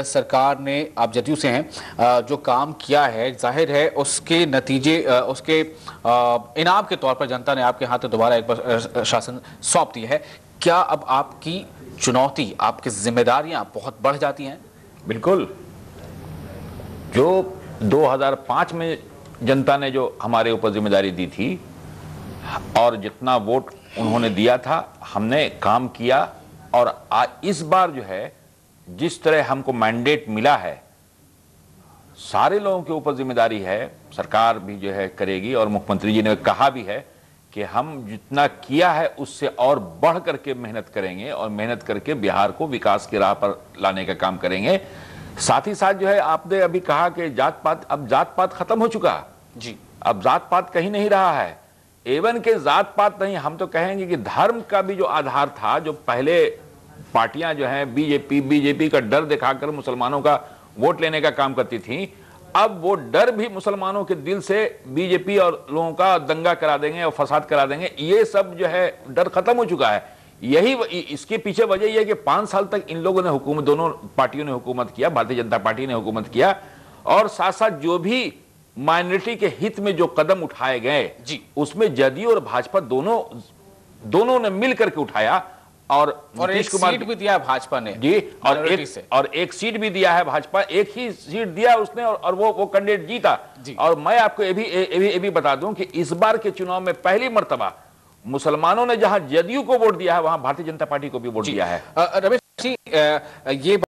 सरकार ने, आप जदयू से हैं, जो काम किया है, जाहिर है उसके नतीजे, उसके इनाम के तौर पर जनता ने आपके हाथ दोबारा एक बार शासन सौंप दिया है। क्या अब आपकी चुनौती, आपकी जिम्मेदारियां बहुत बढ़ जाती हैं? बिल्कुल। जो 2005 में जनता ने जो हमारे ऊपर जिम्मेदारी दी थी और जितना वोट उन्होंने दिया था, हमने काम किया। और इस बार जो है, जिस तरह हमको मैंडेट मिला है, सारे लोगों के ऊपर जिम्मेदारी है। सरकार भी जो है करेगी, और मुख्यमंत्री जी ने कहा भी है कि हम जितना किया है उससे और बढ़ करके मेहनत करेंगे, और मेहनत करके बिहार को विकास की राह पर लाने का काम करेंगे। साथ ही साथ जो है, आपने अभी कहा कि जात पात, अब जात पात खत्म हो चुका जी। अब जात पात कहीं नहीं रहा है। एवन के जात पात नहीं, हम तो कहेंगे कि धर्म का भी जो आधार था, जो पहले पार्टियां जो हैं बीजेपी का डर दिखाकर मुसलमानों का वोट लेने का काम करती थी, अब वो डर भी मुसलमानों के दिल से बीजेपी और लोगों का दंगा करा देंगे और फसाद करा देंगे। ये सब जो है डर खत्म हो चुका है। यही इसके पीछे वजह यह है कि 5 साल तक इन लोगों ने हुकूमत, दोनों पार्टियों ने हुकूमत किया, भारतीय जनता पार्टी ने हुकूमत किया, और साथ साथ जो भी माइनॉरिटी के हित में जो कदम उठाए गए जी, उसमें जदयू और भाजपा दोनों ने मिल करके उठाया। और एक सीट भी दिया भाजपा ने जी, और एक सीट भी दिया है भाजपा, एक ही सीट दिया उसने, और वो कैंडिडेट जीता। और मैं आपको ये भी बता दूं कि इस बार के चुनाव में पहली मर्तबा मुसलमानों ने जहां जदयू को वोट दिया है, वहां भारतीय जनता पार्टी को भी वोट दिया है। रमेश जी, ये